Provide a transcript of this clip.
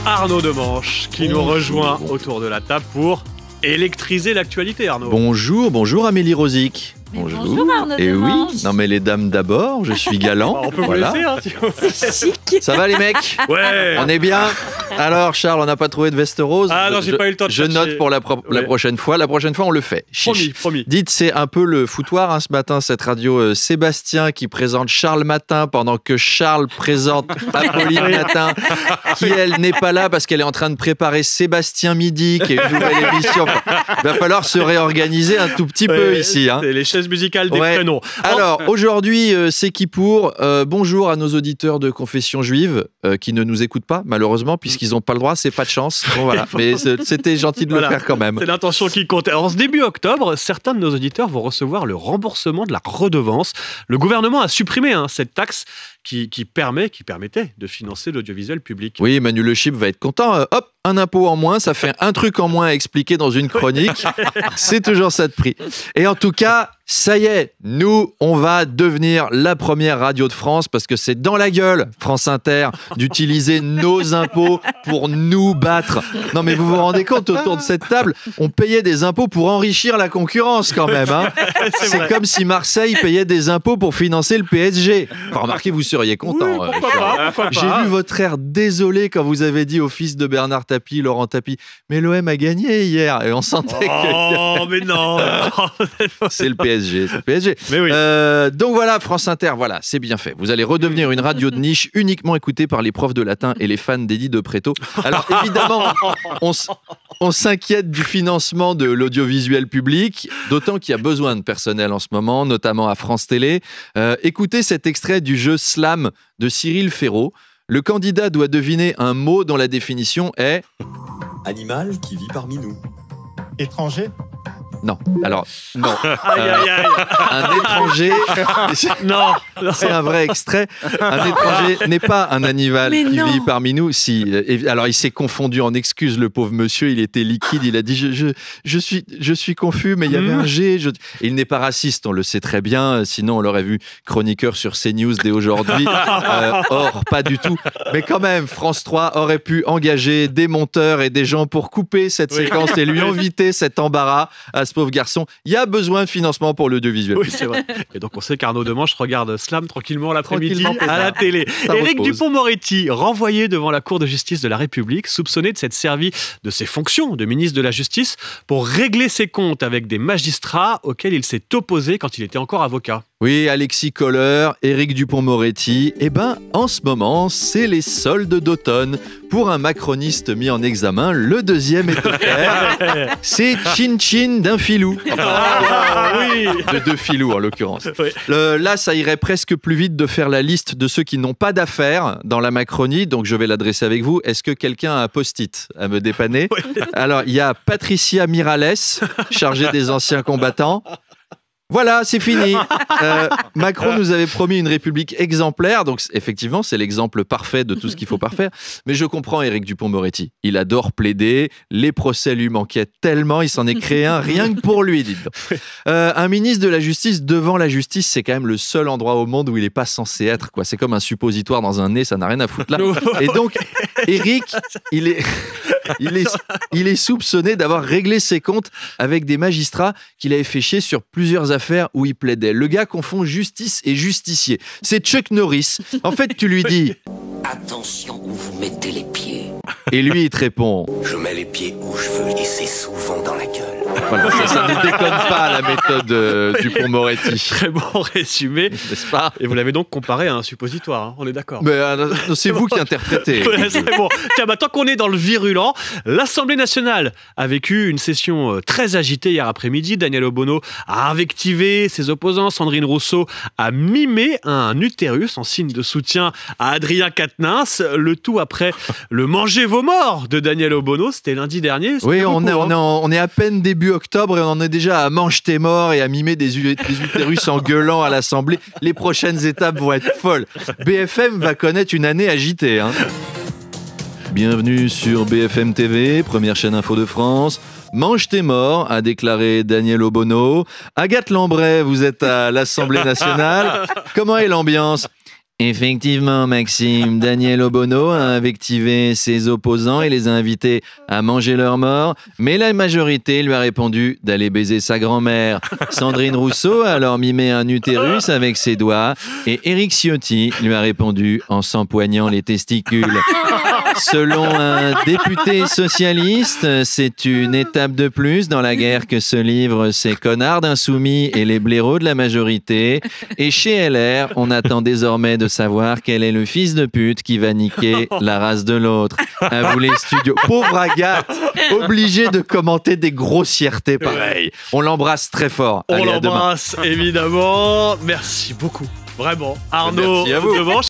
Arnaud Demanche qui nous rejoint autour de la table pour électriser l'actualité, Arnaud. Bonjour Amélie Rosic. Bonjour Arnaud Et Demanche. oui, non mais les dames d'abord, je suis galant. On peut vous laisser, hein, si vous voulez. C'est chic. Ça va les mecs? Ouais. On est bien? Alors Charles, on n'a pas trouvé de veste rose? Ah non, j'ai pas eu le temps de Je chercher. note pour la prochaine fois. La prochaine fois, on le fait. Chiche. Promis. Dites, c'est un peu le foutoir ce matin, cette radio. Sébastien qui présente Charles Matin pendant que Charles présente Apolline Matin, qui elle n'est pas là parce qu'elle est en train de préparer Sébastien Midi, qui est une nouvelle émission. Il va falloir se réorganiser un tout petit peu ici. Hein. C'est les chaises musicales des prénoms. Alors, aujourd'hui, c'est Kippour. Bonjour à nos auditeurs de confession juive qui ne nous écoutent pas, malheureusement, puisqu'ils n'ont pas le droit, c'est pas de chance. Bon, voilà. Mais c'était gentil de le faire quand même. C'est l'intention qui compte. Alors, en ce début octobre, certains de nos auditeurs vont recevoir le remboursement de la redevance. Le gouvernement a supprimé cette taxe qui permettait de financer l'audiovisuel public. Oui, Manu Le Chip va être content. Hop, un impôt en moins, ça fait un truc en moins à expliquer dans une chronique. C'est toujours ça de prix. Et en tout cas, ça y est, nous, on va devenir la première radio de France parce que c'est dans la gueule, France Inter, d'utiliser nos impôts pour nous battre. Non mais vous vous rendez compte, autour de cette table, on payait des impôts pour enrichir la concurrence quand même. Hein. C'est comme si Marseille payait des impôts pour financer le PSG. Enfin, remarquez, vous seriez content. Oui, pourquoi pas. J'ai vu votre air désolé quand vous avez dit au fils de Bernard Tapie, Laurent Tapie, mais l'OM a gagné hier et on sentait que... Oh, mais non. C'est le PSG. C'est le PSG. Mais oui. Donc voilà, France Inter, voilà, c'est bien fait. Vous allez redevenir une radio de niche uniquement écoutée par les profs de latin et les fans d'Eddie de Pretto. Alors évidemment, on s'inquiète du financement de l'audiovisuel public, d'autant qu'il y a besoin de personnel en ce moment, notamment à France Télé. Écoutez cet extrait du jeu Slam de Cyril Ferraud. Le candidat doit deviner un mot dont la définition est... Animal qui vit parmi nous. Étranger? Non. Alors, non. Aïe. Un étranger... Non. C'est un vrai extrait. Un étranger n'est pas un animal Mais qui non. vit parmi nous. Si, alors il s'est confondu en excuses, le pauvre monsieur. Il était liquide. Il a dit je suis confus, mais il y avait un G. Il n'est pas raciste, on le sait très bien. Sinon, on l'aurait vu chroniqueur sur CNews dès aujourd'hui. Or, pas du tout. Mais quand même, France 3 aurait pu engager des monteurs et des gens pour couper cette séquence et lui inviter cet embarras à ce pauvre garçon. Il y a besoin de financement pour l'audiovisuel. Oui, c'est vrai. Et donc, on sait qu'Arnaud Demanche regarde Slam tranquillement l'après-midi Tranquillement, à la télé. Ça Éric repose. Dupond-Moretti, renvoyé devant la Cour de justice de la République, soupçonné de s'être servi de ses fonctions de ministre de la Justice pour régler ses comptes avec des magistrats auxquels il s'est opposé quand il était encore avocat. Oui, Alexis Kohler, Éric Dupond-Moretti. Eh ben, en ce moment, c'est les soldes d'automne. Pour un macroniste mis en examen, le deuxième est offert. C'est Chin-Chin d'un filou. Oui. De deux filous, en l'occurrence. Oui. Là, ça irait presque plus vite de faire la liste de ceux qui n'ont pas d'affaires dans la Macronie, donc je vais l'adresser avec vous. Est-ce que quelqu'un a un post-it à me dépanner? Alors, il y a Patricia Mirales, chargée des anciens combattants. Voilà, c'est fini. Macron nous avait promis une république exemplaire, donc effectivement, c'est l'exemple parfait de tout ce qu'il faut pas faire. Mais je comprends Éric Dupond-Moretti. Il adore plaider, les procès lui manquaient tellement, il s'en est créé un rien que pour lui, dites donc. Un ministre de la Justice devant la justice, c'est quand même le seul endroit au monde où il n'est pas censé être, quoi. C'est comme un suppositoire dans un nez, ça n'a rien à foutre là. Et donc, Éric, il est soupçonné d'avoir réglé ses comptes avec des magistrats qu'il avait fait chier sur plusieurs affaires où il plaidait. Le gars confond justice et justicier. C'est Chuck Norris. En fait, tu lui dis Attention où vous mettez les pieds. et lui, il te répond. Je mets les pieds où je veux et c'est souvent dans la gueule. Voilà, ça ne déconne pas la méthode Dupond-Moretti. Très bon résumé. N'est-ce pas? Et vous l'avez donc comparé à un suppositoire, hein, on est d'accord. Mais c'est vous qui interprétez. Ouais, c'est bon. Tiens, tant qu'on est dans le virulent, l'Assemblée nationale a vécu une session très agitée hier après-midi. Daniel Obono a invectivé ses opposants. Sandrine Rousseau a mimé un utérus en signe de soutien à Adrien Quatennens. Le tout après le Mangez vos morts de Daniel Obono. C'était lundi dernier. Oui, on est à peine début octobre et on en est déjà à mange tes morts et à mimer des utérus en gueulant à l'Assemblée. Les prochaines étapes vont être folles. BFM va connaître une année agitée. Hein. Bienvenue sur BFM TV, première chaîne info de France. Mange tes morts, a déclaré Daniel Obono. Agathe Lambray, vous êtes à l'Assemblée nationale. Comment est l'ambiance ? Effectivement, Maxime, Daniel Obono a invectivé ses opposants et les a invités à manger leur mort, mais la majorité lui a répondu d'aller baiser sa grand-mère. Sandrine Rousseau a alors mimé un utérus avec ses doigts et Éric Ciotti lui a répondu en s'empoignant les testicules. Selon un député socialiste, c'est une étape de plus dans la guerre que se livrent ces connards d'insoumis et les blaireaux de la majorité. Et chez LR, on attend désormais de savoir quel est le fils de pute qui va niquer la race de l'autre. À vous les studios. Pauvre Agathe, obligé de commenter des grossièretés pareilles. On l'embrasse très fort. On Allez, à demain. l'embrasse, évidemment. Merci beaucoup. Vraiment. Arnaud Merci à vous. Devanche.